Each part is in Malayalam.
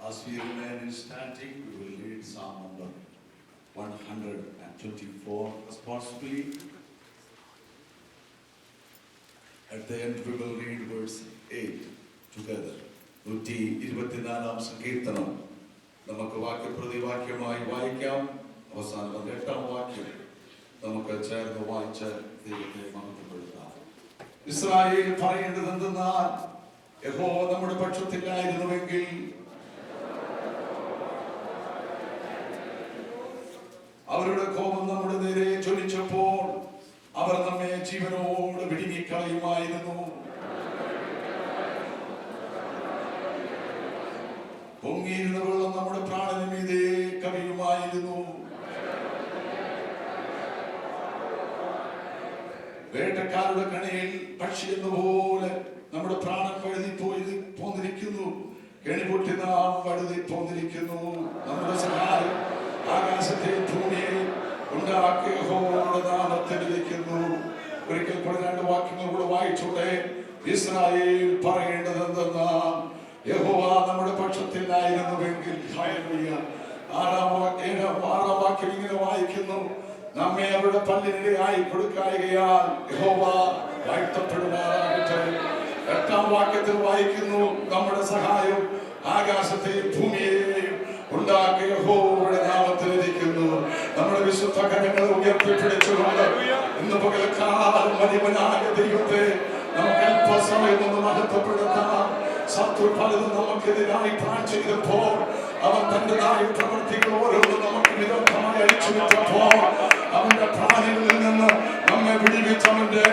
As we remain standing, we will read Psalm number 124 responsibly. At the end, we will read verse 8 together. 124 സങ്കീർത്തനം നമുക്ക് വാക്യപ്രതിവാക്യമായി വായിക്കാം. അവസാനം 8-ാം വാക്യം നമുക്ക് ചേർന്ന് വായിച്ച് ദൈവത്തെ മഹത്വപ്പെടുത്താം. ഇസ്രായേൽ പറയേണ്ടത് എന്തെന്നാൽ, യഹോവ നമ്മുടെ പക്ഷത്തിലായിരുന്നുവെങ്കിൽ അവരുടെ കോപം നമ്മുടെ നേരെ ജ്വലിച്ചപ്പോൾ അവർ നമ്മെ ജീവനോട് വിഴുങ്ങിക്കളയുമായിരുന്നു. പൊങ്ങിയിരുന്ന വെള്ളം നമ്മുടെ പ്രാണന് മീതെ കവിയുമായിരുന്നു. വേട്ടക്കാരുടെ കണിയിൽ പക്ഷി എന്നപോലെ നമ്മുടെ പ്രാണൻ വഴുതി പോന്നിരിക്കുന്നു. കെണിപൊട്ടി നാം വഴുതി പോന്നിരിക്കുന്നു. നമ്മുടെ സഹായം ആകാശത്തെ ഭൂമിയെ ഉണ്ടാക്കിയ യഹോവയുടെ നാമത്തിൽ ഇരിക്കുന്നു. ഒരിക്കൽ കൂടെ 2 വാക്യങ്ങൾ കൂടെ വായിച്ചോട്ടെ. ഇസ്രായേൽ പറയേണ്ടത് എന്തെന്നാൽ, യഹോവ നമ്മുടെ പക്ഷത്തിലായിരുന്നുവെങ്കിൽ. ഹല്ലേലൂയ. 6-ാം വാക്യം ഇങ്ങനെ വായിക്കുന്നു, നമ്മെ അവരുടെ പല്ലിനിരയായി കൊടുക്കായികയാൽ യഹോവ വാഴ്ത്തപ്പെടുമാറാകട്ടെ. 8-ാം വാക്യത്തിൽ വായിക്കുന്നു, നമ്മുടെ സഹായം ആകാശത്തെയും ഭൂമിയെയും ഉണ്ടാക്കിയ യഹോവയുടെ നാമത്തിൽ ഇരിക്കുന്നു. നമ്മുടെ വിശുദ്ധ കരങ്ങളെ ഉയർത്തിപ്പിടിച്ചുകൊണ്ട് ഇന്ന് പകൽക്കാലം വലിയവനായ ദൈവത്തെ നമുക്ക് അല്പസമയം ഒന്ന് മഹത്വപ്പെടുത്താം. ശത്രു പലതും നമുക്കെതിരായി പ്ലാൻ ചെയ്തപ്പോൾ, അവൻ തന്റേതായ പ്രവൃത്തികൾ ഓരോന്നും നമുക്ക് വിരുദ്ധമായി അഴിച്ചുവിട്ടപ്പോൾ, അവന്റെ പ്രാണങ്ങളിൽ നിന്ന് നമ്മെ വിടുവിച്ചവന്റെ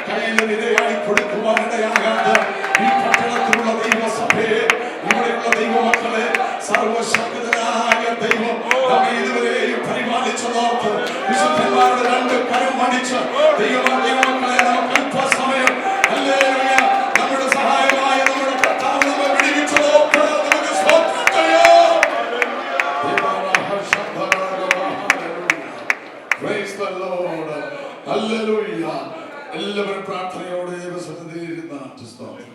കയ്യിലെതിരെയായി കൊടുക്കുവാനിടയാകാതെ ഈ പട്ടണത്തിലുള്ള ദൈവസഭയെ, ഇവിടെയുള്ള ദൈവമക്കളെ, സർവശക്തനായ ദൈവം നമ്മെ ഇതുവരെയും പരിപാലിച്ചതോർത്ത് വിശുദ്ധന്മാരുടെ 2 കരം അടിച്ച് ദൈവമക്കളെ നമുക്ക് അല്പസമയം ഹല്ലേലൂയ നമ്മുടെ സഹായമായ നമ്മുടെ കർത്താവ് നമ്മെ വിടുവിച്ചതോർത്ത് നമുക്ക് സ്തോത്രം ചെയ്യാം. Praise the Lord. Hallelujah. എല്ലാവരും പ്രാർത്ഥനയോടെ ദൈവസന്നിധിയിലിരുന്ന് സ്തോത്രം.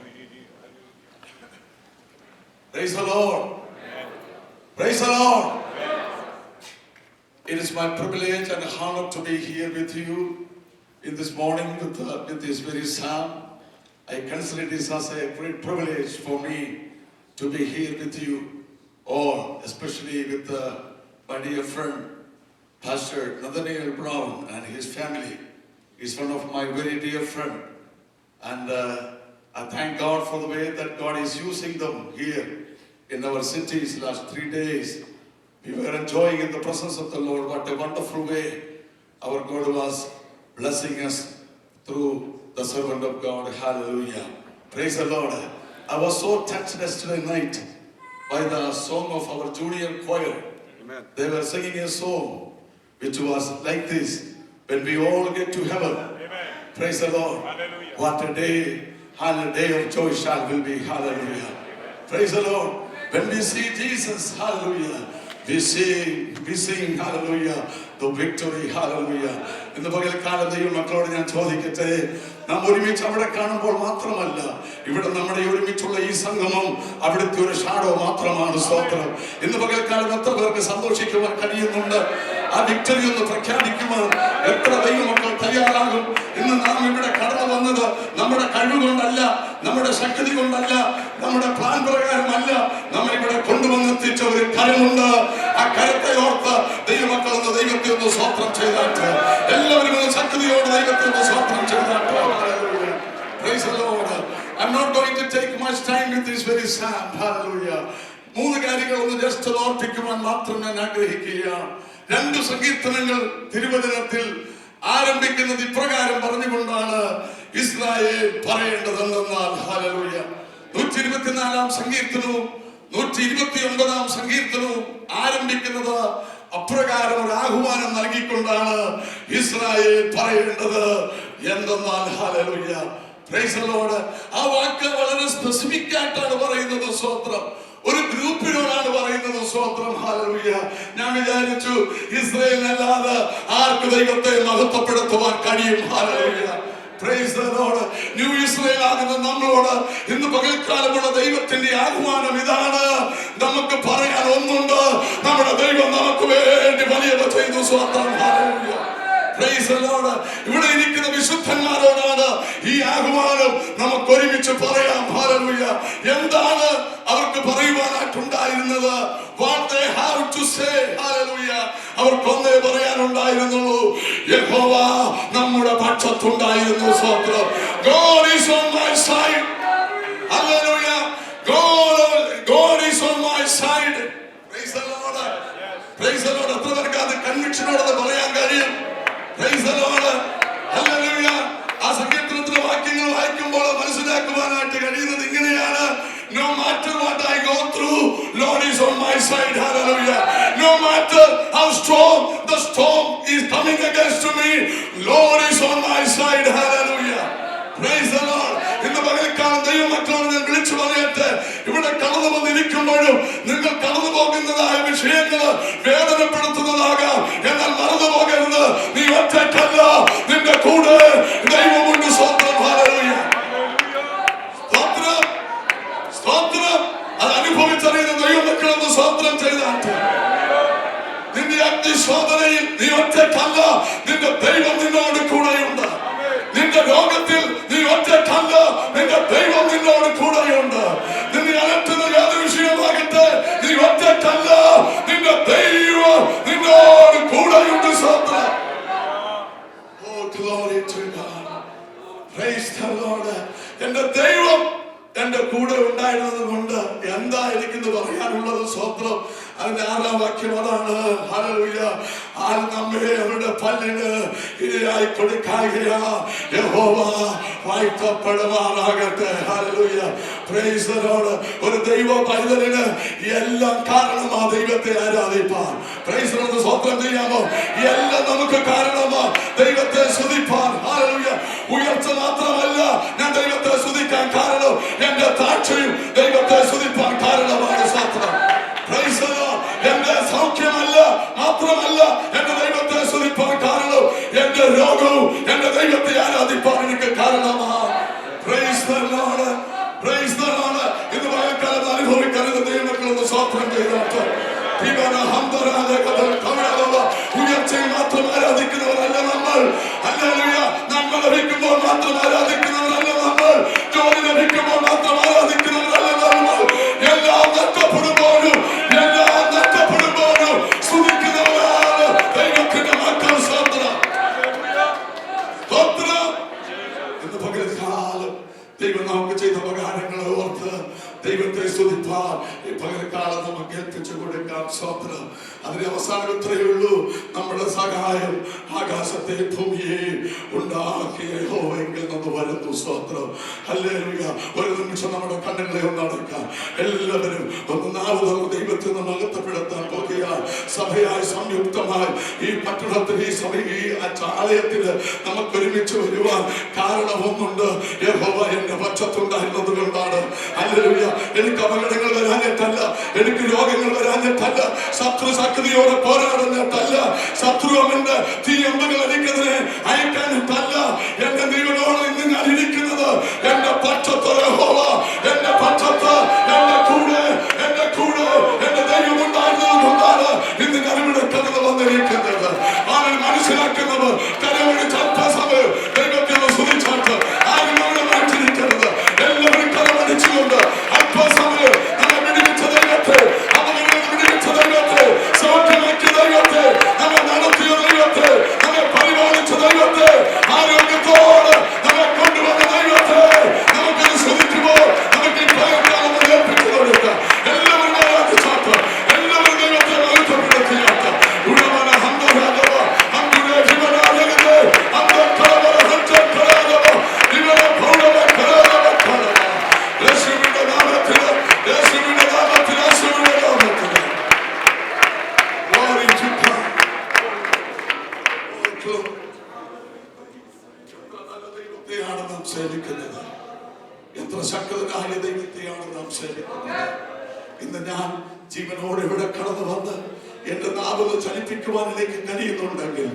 Praise the Lord. Praise the Lord. It is my privilege and honor to be here with you in this morning with this very psalm. I consider this as a great privilege for me to be here with you all, especially with my dear friend Pastor Nathaniel Brown and his family. He's one of my very dear friend, and I thank God for the way that God is using them here in our cities. Last 3 days we were enjoying in the presence of the Lord. What a wonderful way our God was blessing us through the servant of God. Hallelujah. Praise the Lord. I was so touched yesterday night by the song of our junior choir. Amen. They were singing a song which was like this: when we all get to heaven. Amen. Praise the Lord. Hallelujah. What a day, hallelujah, day of joy shall will be. Hallelujah. Amen. Praise the Lord. When we see Jesus, hallelujah, we sing hallelujah, the victory. Hallelujah. ഇന്ന് പകൽക്കാലം ദൈവമക്കളോട് ഞാൻ ചോദിക്കട്ടെ, നാം ഒരുമിച്ച് അവിടെ കാണുമ്പോൾ മാത്രമല്ല, ഇവിടെ നമ്മുടെ ഒരുമിച്ചുള്ള ഈ സംഗമം അവിടുത്തെ ഒരു ഷാഡോ മാത്രമാണ്. സ്തോത്രം. ഇന്ന് പകൽക്കാലം എത്ര പേർക്ക് സന്തോഷിക്കുവാൻ കഴിയുന്നുണ്ട്? ആ വിക്ടറി ഒന്ന് പ്രഖ്യാപിക്കുവാൻ എത്ര ദൈവമക്കൾ തയ്യാറാകും? ഇന്ന് നാം ഇവിടെ കടന്നു വന്നത് നമ്മുടെ കഴിവുകൊണ്ടല്ല, നമ്മുടെ ശക്തി കൊണ്ടല്ല, നമ്മുടെ പ്ലാൻ പ്രകാരമല്ല. നമ്മൾ ഇവിടെ കൊണ്ടുവന്നെത്തിച്ച ഒരു കരമുണ്ട്. ആ കരത്തെ ഓർത്ത് ദൈവമക്കൾ ഒന്ന് ദൈവത്തെ ഒന്ന് സ്തോത്രം ചെയ്താട്ട്, എല്ലാവരും ഒന്ന് ശക്തിയോട് ദൈവത്തെ ഒന്ന് സ്തോത്രം ചെയ്താട്ട്. Praise the Lord. I'm not going to take much time with this very psalm. Hallelujah. 3 കാര്യങ്ങൾ ഒന്ന് ജസ്റ്റ് ഓർപ്പിക്കുവാൻ മാത്രം ഞാൻ ആഗ്രഹിക്കുകയാണ്. 2 സങ്കീർത്തനങ്ങൾ തിരുവചനത്തിൽ ആരംഭിക്കുന്നത് ഇപ്രകാരം പറഞ്ഞുകൊണ്ടാണ്, ഇസ്രായേൽ പറയേണ്ടതെന്നാൽ. ഹല്ലേലൂയ. 124-ാം സങ്കീർത്തനവും 129-ാം സങ്കീർത്തനവും ആരംഭിക്കുന്നത് അപ്രകാരം ഒരു ആഹ്വാനം നൽകിക്കൊണ്ടാണ്. ഇസ്രായേൽ പറയേണ്ടത് എന്തെന്നാൽ. ഹല്ലേലൂയ. Praise the Lord. ആ വാക്ക് വളരെ സ്പെസിഫിക് ആയിട്ടാണ് പറയുന്നത്. സ്തോത്രം. ഒരു ഗ്രൂപ്പിനോടാണ് പറയുന്നത്. സ്തോത്രം. ഹല്ലേലൂയ. ഞാൻ വിചാരിച്ചു ഇസ്രായേലിനല്ലാതെ ആർക്ക് ദൈവത്തെ മഹത്വപ്പെടുത്തുവാൻ കഴിയും? Hallelujah. Praise the Lord. New Israel ആകുന്ന നമ്മളോട് ഇന്ന് പകൽക്കാലമുള്ള ദൈവത്തിന്റെ ആഹ്വാനം ഇതാണ്. നമുക്ക് പറയാൻ ഒന്നുണ്ട്, നമ്മുടെ ദൈവം നമുക്ക് വേണ്ടി വലിയവ ചെയ്തു. സ്വന്തം Praise the Lord. ഇവിടെ ഇരിക്കുന്ന വിശുദ്ധന്മാരോടാണ് ഈ ആഹ്വാനം. നമുക്ക് ഒരുമിച്ച് പറയാം. ഹല്ലേലൂയ. എന്താണ് അവർക്ക് പറയുവാനായിട്ടുണ്ടായിരുന്നത്? What they have to say. Hallelujah. അവർക്കൊന്നേ പറയാനുണ്ടായിരുന്നുള്ളൂ, യഹോവ നമ്മുടെ പക്ഷത്തുണ്ടായിരുന്നു. സ്വന്തം God is on my side. Hallelujah. God is on my side. Praise the Lord. Praise the Lord. എത്ര പേർക്ക് അത് കൺവിക്ഷനോട് പറയാൻ കഴിയും? Praise the Lord. Hallelujah. ആ സങ്കീർത്തനത്തിലെ വാക്യങ്ങൾ വായിക്കുമ്പോൾ മനസ്സിലാക്കുവാനായിട്ട് കഴിയുന്നത് ഇങ്ങനെയാണ്: No matter what I go through, Lord is on my side. Hallelujah. No matter how strong the storm is coming against me, Lord is on my side. Hallelujah. Praise the Lord. ഇന്ന് പകൽക്കാലം ദൈവമക്കളോട് ഞാൻ വിളിച്ചു പറയട്ടെ, ഇവിടെ കടന്നു വന്നിരിക്കുമ്പോഴും നിങ്ങൾ കടന്നു പോകുന്നതായ വിഷയങ്ങൾ വേദനപ്പെടുത്തുന്നതാകാം. എന്നാൽ മറന്നു പോകരുത്, നീ ഒറ്റയ്ക്കല്ല, നിന്റെ കൂടെ ദൈവമുണ്ട്. സ്വന്തം ഹല്ലേലൂയ. സ്തോത്രം, സ്തോത്രം. അത് അനുഭവിച്ചറിയുന്ന ദൈവമക്കളൊന്ന് സ്തോത്രം ചെയ്താട്ടെ. നിന്റെ അഗ്നിശോധനയിൽ നീ ഒറ്റയ്ക്കല്ല, നിന്റെ ദൈവം നിന്നോട് കൂടെയുണ്ട്. നിന്റെ രോഗത്തിൽ നീ ഒറ്റയ്ക്കല്ല, നിന്റെ ദൈവം നിന്നോട് കൂടെയുണ്ട്. നിന്നെ അലട്ടുന്ന ഏത് വിഷയമാകട്ടെ, നീ ഒറ്റയ്ക്കല്ല, നിന്റെ ദൈവം നിന്നോട് കൂടെയുണ്ട്. സ്വന്തം. Oh, glory to God. Praise the Lord. എന്റെ ദൈവം എന്റെ കൂടെ ഉണ്ടായിരുന്നത് കൊണ്ട് എന്താ എനിക്കിന്ന് പറയാനുള്ളത്? സ്വന്തം. അതിന്റെ 6-ാം വാക്യം അതാണ്. ഹല്ലേലൂയ. ആൾ നമ്മെ അവരുടെ പല്ലിന് ഇരയായി കൊടുക്കാതെയാ യഹോവ വാഴ്ത്തപ്പെടുമാറാകട്ടെ. ഹല്ലേലൂയ. Praise the lord. ഒരു ദൈവ പൈതലിന് എല്ലാം കാരണമാ ദൈവത്തെ ആരാധിപ്പാൻ. Praise the lord. സ്തോത്രം ചെയ്യാമോ? എല്ലാം നമുക്ക് കാരണമാ ദൈവത്തെ സ്തുതിപ്പാൻ. ഹല്ലേലൂയ. ഉയർച്ച മാത്രമല്ല ഞാൻ ദൈവത്തെ സ്തുതിക്കാൻ കാരണം, എന്റെ താഴ്ചയും ദൈവത്തെ സ്തുതിപ്പാൻ കാരണമാണ്. സ്തോത്രം. Price the Lord. എന്റെ സൗഖ്യമല്ല മാത്രമല്ല എന്റെ ദൈവത്തെ സ്തുതിപ്പാൻ കാരണം, എന്റെ രോഗവും എന്റെ ദൈവത്തെ ആരാധിപ്പാൻ എനിക്ക് കാരണമാണ്. Price the Lord. Price the Lord. ഇന്ന് പകൽക്കാലം അനുഭവിക്കരുത് ദൈവമക്കളൊന്ന് സ്തോത്രം ചെയ്തോട്ടെ. ഉയർച്ചയിൽ മാത്രം ആരാധിക്കുന്നവരല്ല നമ്മൾ. ഹല്ലേലൂയ. നന്മ ലഭിക്കുമ്പോൾ മാത്രം ആരാധിക്കുന്നവരല്ല നമ്മൾ. ജോലി ലഭിക്കുമ്പോൾ മാത്രം ആരാധിക്കുന്നവരല്ല നമ്മൾ. എല്ലാം നഷ്ടപ്പെടുമ്പോഴും സ്തുതിക്കുന്നവരാണ് ദൈവത്തിന്റെ മക്കൾ. സ്തോത്രം. സ്തോത്രം. ഇന്ന് പകൽക്കാലം ദൈവം നമുക്ക് ചെയ്ത ഉപകാരങ്ങളെ ഓർത്ത് ദൈവത്തെ സ്തുതിപ്പാൻ ഈ പകൽക്കാലം നമുക്ക് ഏൽപ്പിച്ചു കൊടുക്കാം. സ്തോത്രം. അതിന് അവസാനം ഇത്രയേ ഉള്ളൂ: നമ്മുടെ സഹായം ആകാശത്തെ ഭൂമിയെ ഉണ്ടാക്കിയ യഹോവയിൽ നിന്ന് വരുന്നു. സ്തോത്രം. ഹല്ലേലൂയ. ഒരു നിമിഷം നമ്മുടെ കണ്ണുകളെ ഒന്ന് അടയ്ക്കാം. എല്ലാവരും ഒന്ന് നാവുകൾ ദൈവത്തിൽ നിന്ന് മഹത്വപ്പെടുത്താൻ പോകുകയാണ്. സഭയായി സംയുക്തമായി ഈ പട്ടണത്തിൽ ഈ സഭ ഈ ആലയത്തിൽ നമുക്ക് ഒരുമിച്ച് വരുവാൻ കാരണമൊന്നുണ്ട്. യഹോവ എന്റെ പക്ഷത്തുണ്ടായിരുന്നത് കൊണ്ടാണ്. ഹല്ലേലൂയ. എനിക്ക് അപകടങ്ങൾ വരാഞ്ഞിട്ടല്ല, എനിക്ക് രോഗങ്ങൾ വരാഞ്ഞിട്ടല്ല, ശത്രു ശക്തിയോടെ പോരാടുന്നിട്ടല്ല, ശത്രു അവന്റെ തീയമ്പുകൾ എനിക്കെതിരെ അയക്കാനിട്ടല്ല. എന്റെ ദൈവനോട് ഇന്ന് ഞാൻ ഇരിക്കുന്നത് എന്റെ പക്ഷത്ത് യഹോവ, എന്റെ പക്ഷത്ത്, എന്റെ കൂടെ എന്റെ ദൈവം ഉണ്ടായിരുന്നത് കൊണ്ടാണ് ഇന്ന് ഞാൻ ഇവിടെ കടന്നു വന്നിരിക്കുന്നത്. ആരും മനസ്സിലാക്കുന്നവർ കരമടിച്ച് അല്പസമയം ദൈവത്തെ സ്തുതിച്ചാട്ട് ആരും അവിടെ മാറ്റിരിക്കരുത്. എല്ലാവരും കരമടിച്ചുകൊണ്ട് അല്പസമയം നമ്മെ വിടുവിച്ച ദൈവത്തെ, അവനെ വിടുവിച്ച ദൈവത്തെ, സൗഖ്യമാക്കിയ ദൈവത്തെ, നമ്മെ നടത്തിയ ദൈവത്തെ, നമ്മെ പരിപാലിച്ച ദൈവത്തെ, ആരോഗ്യത്തോടെ നമ്മെ കൊണ്ടുവന്ന ദൈവത്തെ നമുക്കത് സ്തുതിക്കുമ്പോൾ നമുക്ക് ഈ ഭയക്കാലം ഏൽപ്പിച്ചു കൊടുക്കാം. എല്ലാവരും ആരാധിച്ചാട്ട്, എല്ലാവരും ദൈവത്തെ മഹത്വപ്പെടുത്തിയാട്ട്. ഉടമന ഹന്തരാജവ ഹന്തുരേ ശിവനാജകത്തെ ഹന്തക്കരവര ഹന്തക്കരാജവ ഇവരെ ഭൗരവ കരാജവ കരവ. യേശുവിന്റെ നാമത്തിൽ, യേശുവിന്റെ നാമത്തിൽ, യേശുവിന്റെ നാമത്തിൽ. Glory to God. ദൈവത്തെയാണ് നാം സേവിക്കുന്നത്. എത്ര ശക്തനായ ദൈവത്തെയാണ് നാം സേവിക്കുന്നത്. ഇന്ന് ഞാൻ ജീവനോടെ ഇവിടെ കടന്നു വന്ന് എന്റെ നാവിൽ ചലിപ്പിക്കുവാൻ എനിക്ക് കഴിയുന്നുണ്ടെങ്കിൽ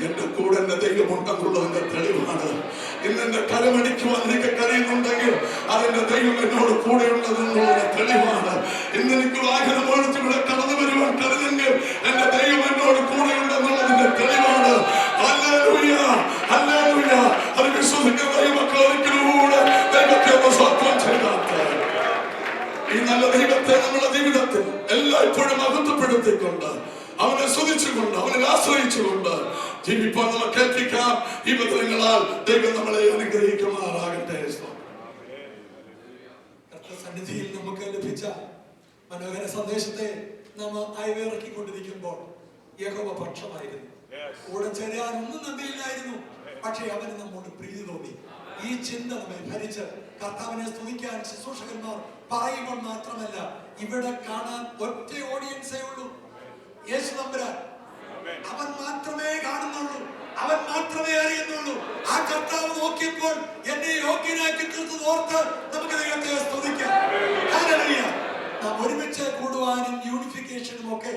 എന്റെ കൂടെ എന്റെ ദൈവമുണ്ടെന്നുള്ളതിന്റെ തെളിവാണ്. ഇന്ന് എന്റെ കരമടിക്കുവാൻ എനിക്ക് കഴിയുന്നുണ്ടെങ്കിൽ അതിന്റെ ദൈവം എന്നോട് കൂടെ ഉള്ളതെന്നുള്ളതിന്റെ തെളിവാണ്. ഇന്ന് എനിക്ക് വാഹനം ഓടിച്ച് ഇവിടെ കടന്നു വരുവാൻ കഴിഞ്ഞെങ്കിൽ എന്റെ ദൈവം എന്നോട് കൂടെ ഉണ്ടെന്നുള്ളതിന്റെ തെളിവാണ്. Hallelujah, hallelujah. അത് വിശ്വസിക്കുന്ന ദൈവമക്കൾ ഒരിക്കലൂടെ ദൈവത്തെ ഒന്ന് സ്വന്തം ചെയ്താട്ടെ. ഈ നല്ല ദൈവത്തെ നമ്മുടെ ജീവിതത്തിൽ എല്ലായ്പ്പോഴും മഹത്വപ്പെടുത്തിക്കൊണ്ട് അവനെ സ്തുതിച്ചുകൊണ്ട് അവനെ ആശ്രയിച്ചുകൊണ്ട് ജീവിപ്പാൻ നമുക്ക് കേൾപ്പിക്കാം. ഈ ബന്ധങ്ങളാൽ ദൈവം നമ്മളെ അനുഗ്രഹിക്കുമാറാകട്ടെ. സന്നിധിയിൽ നമുക്ക് ലഭിച്ച മനോഹര സന്ദേശത്തെ നാം അയവിറക്കിക്കൊണ്ടിരിക്കുമ്പോൾ യഹോവ പക്ഷമായിരുന്നു. കൂടെ ചേരാൻ ഒന്നും നന്ദിയില്ലായിരുന്നു. പക്ഷേ അവന് നമ്മോട് പ്രീതി തോന്നി. ഈ ചിന്ത നമ്മെ ഭരിച്ച് കർത്താവിനെ സ്തുതിക്കാൻ ശുശ്രൂഷകന്മാർ പറയുമ്പോൾ മാത്രമല്ല, ഇവിടെ കാണാൻ ഒറ്റ ഓഡിയൻസേ ഉള്ളൂ, യേശു തമ്പുരാൻ. അവൻ മാത്രമേ കാണുന്നുള്ളൂ, അവൻ മാത്രമേ അറിയുന്നുള്ളൂ. ആ കർത്താവ് നോക്കിയപ്പോൾ എന്നെ യോഗ്യനാക്കി തീർത്തത് ഓർത്ത് നമുക്ക് ദൈവത്തെ സ്തുതിക്കാം. നാം ഒരുമിച്ച് കൂടുവാനും യൂണിഫിക്കേഷനും ഒക്കെ